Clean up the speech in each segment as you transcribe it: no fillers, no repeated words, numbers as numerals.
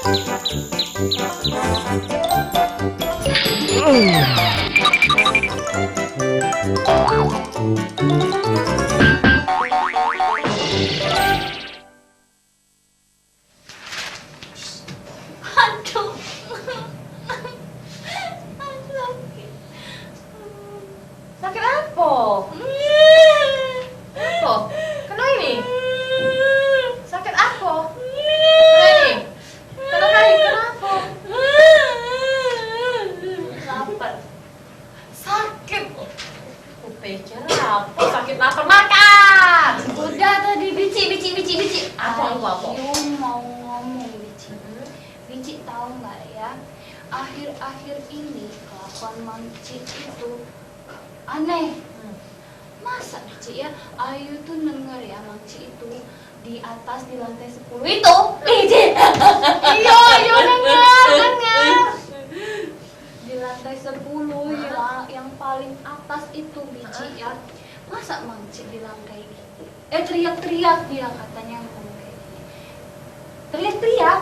Aduh. Sakit apa? Apa? Kena ini? Sakit apa? Kena ini? Kenapa? Lapar. Sakit. Aku pikir apa? Sakit lapar, makan. Udah tadi bici. Apa? Ayu mau ngomong bici. Bici tahu nggak ya? Akhir-akhir ini kelakuan Mangci itu aneh. Masa Bici ya? Ayu tuh denger ya Mangci itu di atas di lantai 10 itu. Bici. Iya dengar. Di lantai 10 yang paling atas itu Bici ya. Masa Mangci bilang kayak gitu? Teriak-teriak dia katanya ngomong kayak gini. Teriak-teriak.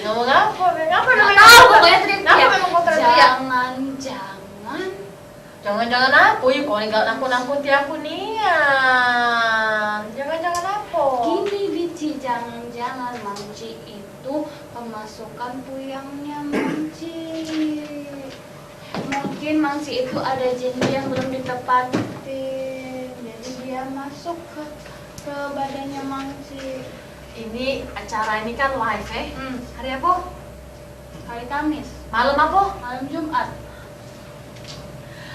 Ngomong apa? Ngapa Nggak namanya? tahu pokoknya teriak-teriak. Kenapa memang kau teriak? Jangan Jangan apa? Ya kau nggak nakut-nakuti aku nih ya. Jangan apa? gini Bici, jangan Mangci itu pemasukan puyangnya Mangci. Mungkin Mangci itu ada janji yang belum ditepatin, jadi dia masuk ke badannya Mangci. Ini acara ini kan live Hari apa? Hari Kamis, Malam apa? malam Jumat.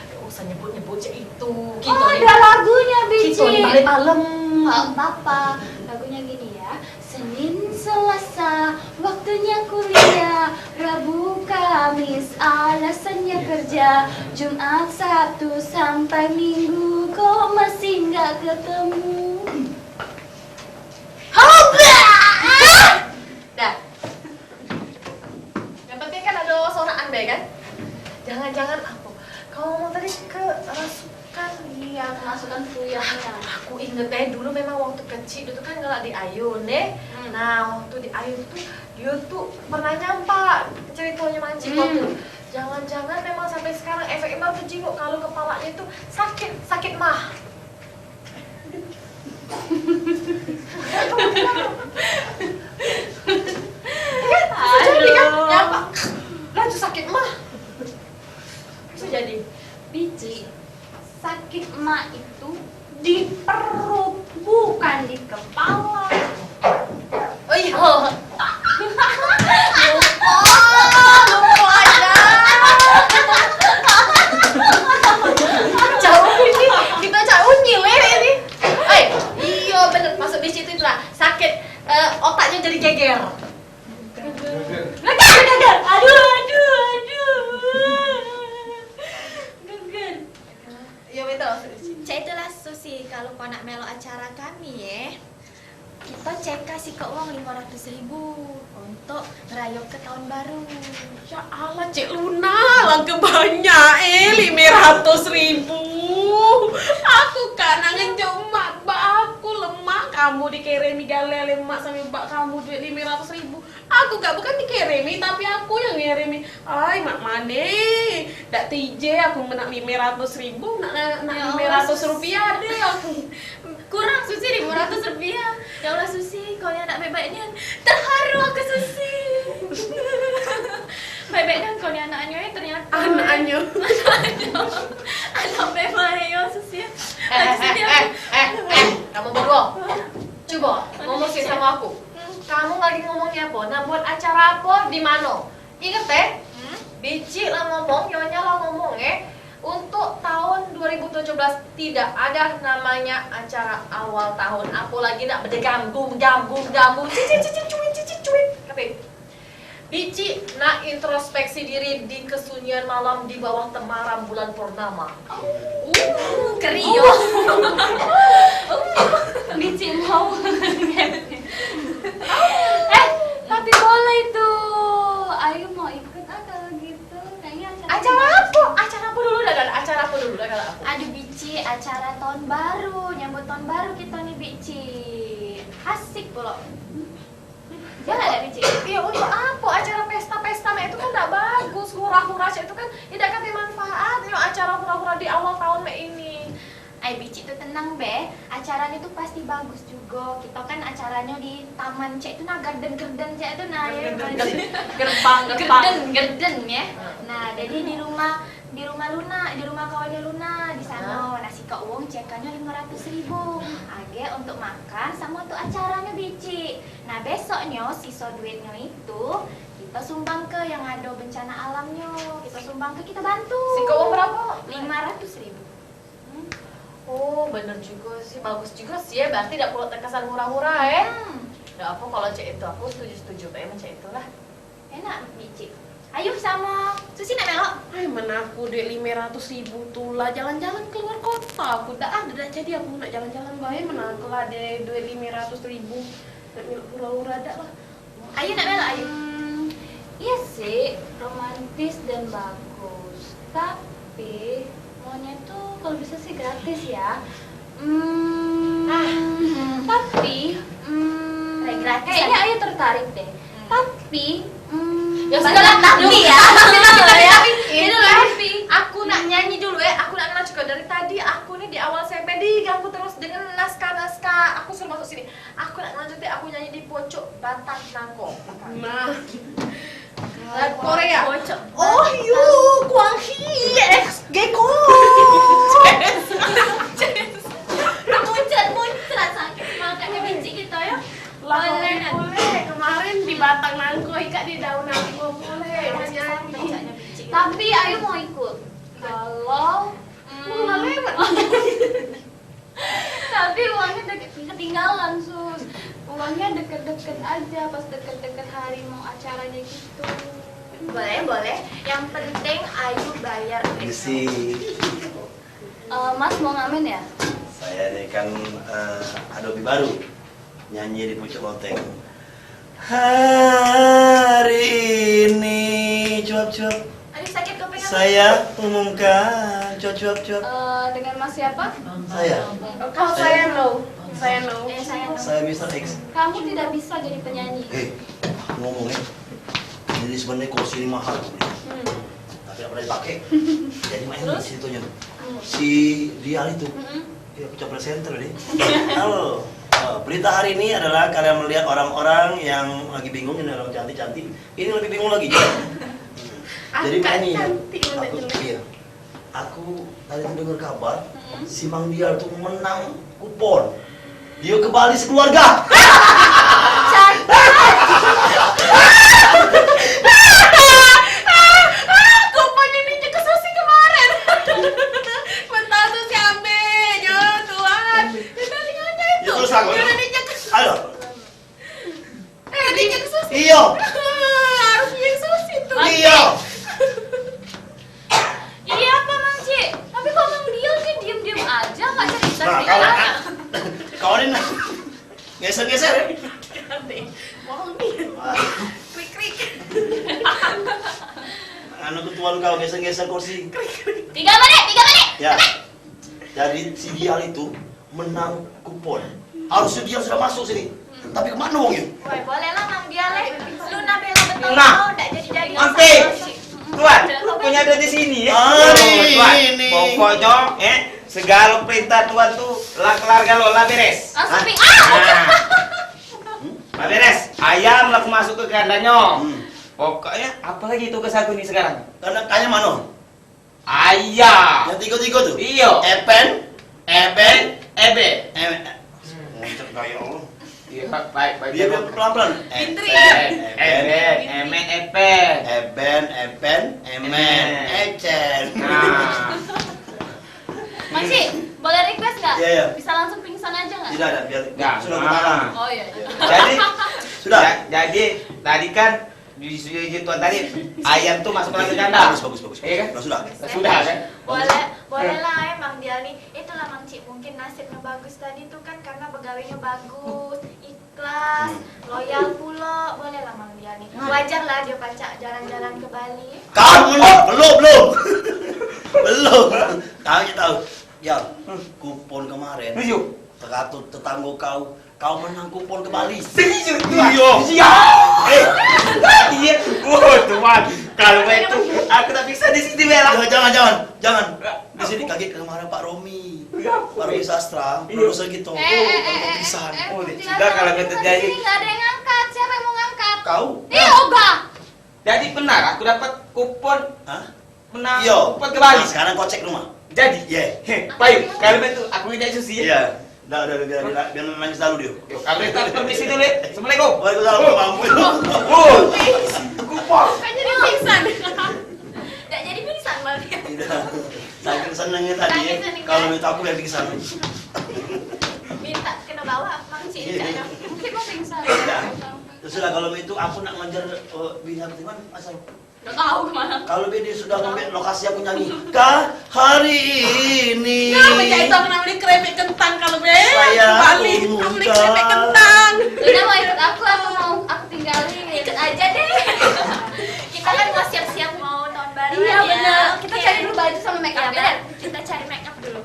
Gak usah nyebut itu. Oh, ada lagunya Bici. Gitu nih balik malam. Nggak apa-apa, lagunya gini ya. Senin, Selasa, waktunya kuliah. Rabu, Kamis, alasannya kerja. Jumat, Sabtu, sampai Minggu, kok masih nggak ketemu. Dah. Yang penting kan ada suara Anda kan? Jangan apa? Kau ngomong tadi kerasukan. Iya, kemasukan puyangnya. Aku inget dulu memang waktu kecil itu kan ngelak di Ayun Nah waktu di Ayun tuh dia tuh pernah nyampak ceritanya Manci tuh. Jangan-jangan memang sampai sekarang efek emang tuh jinguk kalau kepalanya itu sakit mah. Bisa jadi kan? Nyampak. Lah itu sakit mah. Bisa jadi. Bici, sakit emak itu di perut, bukan di kepala. Oh iya. Lupa aja. Jauh ini, kita jauh nyiler ini. Iya bener, masuk di situ itu lah. Sakit, otaknya jadi geger. Geger. Aduh. Geger. Iya betul. Cak itulah Susi, kalau kau nak melok acara kami ya, kita cek kasih ke uang 500.000 untuk merayap ke tahun baru. Ya Allah, Cik Luna, langkah banyak 500.000. Aku kan ngejuk mak aku lemah, kamu dikirimi galele mak sama mbak kamu duit 500.000. Aku gak bukan dikirimi, tapi aku yang ngirimi. Ay, mak mane, dak TJ aku menang 500.000, nak 500 rupiah deh aku. Kurang Susi 500 rupiah. Ya Allah Susi, kau yang nak baik-baiknya. Terharu aku Susi. Baik-baiknya kau yang anaknya ya ternyata. Anaknya. Anak baik-baik ya Susi. Kamu berdua, coba ngomong sih sama aku. Kamu lagi ngomongnya apa? Nah buat acara apa? Di mana? Ingat Bici lah ngomong, nyonya lah ngomong untuk tahun 2017 tidak ada namanya acara awal tahun. Apalagi nak berganggu, cuit. Kata Bici nak introspeksi diri di kesunyian malam di bawah temaram bulan purnama. Kerio. Bici mau. Tapi boleh tuh. Ayo mau ikut kalau gitu. Kayaknya Acara apa? Acara apa dulu dah? Acara apa dulu dah kalau aku? Aduh Bici, acara tahun baru, nyambut tahun baru kita nih Bici. Asik pula. Jalan ya Bici? Iya hura-hura Cik itu kan tidak kan manfaat yo acara hura-hura di awal tahun Mei ini. Ay, Bici tuh tenang be, acaranya tuh pasti bagus juga. Kita kan acaranya di taman Cek itu nah garden Cek itu nah ya garden ya. Nah, jadi di rumah Luna, di rumah kawannya Luna di sana. Nasi kok uang cekannya 500.000. Age untuk makan sama untuk acaranya Bici. Nah, besoknya sisa duitnya itu kita sumbang ke yang ada bencana alamnya. Kita sumbang ke, kita bantu. Si kau berapa? 500.000. Oh, bener juga sih, bagus juga sih ya. Berarti tidak perlu terkesan hura-hura ya. Udah apa kalau Cek itu aku setuju emang Cek itulah. Enak Bici. Ayo sama Susi nak melok. Ay, mana aku duit 500.000 tuh lah jalan-jalan keluar kota. Aku dah jadi aku nak jalan-jalan bae mana aku lah ada duit 500.000. Nak melok hura-hura dah lah. Ayo nak melok ayo. Iya sih, romantis dan bagus. Tapi maunya tuh kalau bisa sih gratis ya. Tapi Gratis kayaknya Ayu tertarik deh. Tapi Ya sudah lah, tapi ya. Tapi aku nak nyanyi dulu ya. Aku nak nanya juga dari tadi. Aku nih di awal SMP diganggu terus dengan naskah. Aku suruh masuk sini. Aku nak lanjutin. Aku nyanyi di pojok Batang Nangko. Nah, Lagu Korea. oh yu, Kwang Hee, X Gecko. Muncrat sakit makanya Bici kita ya. Boleh. Kemarin di Batang Nangko, ikat di daun nangko boleh nyanyi. Tapi Ayu mau ikut. Kalau Mau lewat. tapi uangnya ketinggalan sus. Uangnya deket-deket aja pas deket-deket hari mau acaranya gitu. Boleh. Yang penting Ayu bayar. Misi Mas mau ngamen ya? saya ini kan Adobe baru nyanyi di pucuk loteng. Hari ini cuap-cuap Aduh sakit kuping aku. saya umumkan cuap-cuap. Dengan Mas siapa? Saya Kalau saya no. Saya saya Mr. X. Kamu tidak bisa jadi penyanyi. Aku ngomongnya jadi sebenarnya kursi ini mahal tapi tidak pernah dipakai. Jadi main di situnya si Dial itu ya pucuk presenter deh. Halo. Berita hari ini adalah kalian melihat orang-orang yang lagi bingung, ini orang cantik-cantik. Ini lebih bingung lagi. Jadi nyanyi. Aku tadi dengar kabar si Mang Dial tuh menang kupon. Dia ke Bali sekeluarga. Kupon ini ke Susi kemarin. Bentar tuh si Ambe, ya Tuhan. Tadi aja itu. Ya terus aku. Jangan dijak ke Susi. Ayo. Dijak ke Susi. Iya. Harus yang Susi tuh. Iya. Iya apa Mang Ci? Tapi kok Mang Dial sih diem-diem aja nggak cerita Nah, cerita. kawan ini geser-geser. Mau nih. Krik. Anak ketuaan kau geser-geser kursi. 3 menit. Ya. Jadi si Dial itu menang kupon. Harusnya dia sudah masuk sini. Tapi kemana uangnya? Woi, boleh lah Mang Dialek. Luna bela betul Nah. mau enggak jadi-jadi. Oke. Tuan, punya duit di sini ya. Tuan, pokoknya segala perintah Tuan tuh keluarga lo lah beres. Langsung ping. Lah beres. Ayam laku masuk ke kandangnya. Pokoknya apalagi tugas aku nih sekarang? Karena kayaknya mana? Ayam. Yang tiga-tiga tuh? Iya. Eben. Ebe. Muncul kayak Allah. Iya, baik. Dia pelan-pelan. Emen, epen. Eben, emen, ecen. Nah. Mang Ci, boleh request nggak? Iya. Bisa langsung pingsan aja nggak? Tidak ada, biar Nggak. sudah kemakan. Oh iya. Jadi, Sudah. Jadi tadi kan di Tuan tadi ayam tuh masuk lagi ke kandang. Bagus. Iya kan? Sudah. Sudah kan? Boleh lah Mang Dial nih. Itulah Mang Ci, mungkin nasibnya bagus tadi tuh kan karena pegawainya bagus, ikhlas, loyal pula. Boleh lah Mang Dial nih. Wajar lah dia pacak jalan-jalan ke Bali. Kamu belum. Belum. Kau tahu. Ya, kupon kemarin. Tujuh. Terkatur tetangga kau menang kupon ke Bali. Serius Tuan? Iya. Iya. Iya. Oh Tuan, kalau itu Aku tak bisa di sini Bella. Jangan. Di sini kaget kemarin Pak Romi. Pak Romi Sastra, produser gitu. Pisan. Oh, sudah kalau begitu jadi. Nggak ada yang ngangkat. Siapa yang mau ngangkat? Kau? Yoga. Jadi benar aku dapat kupon Hah? menang Iya. kupon ke Bali. Nah, sekarang kau cek rumah. Jadi, baik. Kalau begitu aku ngejak Susi ya. Iya. Udah, biar nangis dulu dia. Yuk, kami tak permisi dulu. Assalamualaikum. Waalaikumsalam, mampun. Kupon. Kan jadi pingsan. Nggak jadi pingsan Bang. Tidak. Saking senengnya tadi ya. Saking senengnya. Kalau minta aku biar pingsan. Minta kena bawa Mang Cik. Mungkin mau pingsan. Terus sudah kalau itu aku nak ngejar bina Betiman asal. Nggak tahu kemana. Kalau dia sudah ngambil lokasi aku nyanyi. Kah hari ini. Nah, meja itu aku namanya keripik kentang kalau be. Saya Bali, umumkan. namanya keripik kentang. Luna mau ikut aku atau mau aku tinggalin? Ikut aja deh. Kita kan mau siap-siap mau tahun baru. Iya ya. benar. Kita Oke. cari dulu baju sama make Iya up benar. ya. Kita cari make up dulu.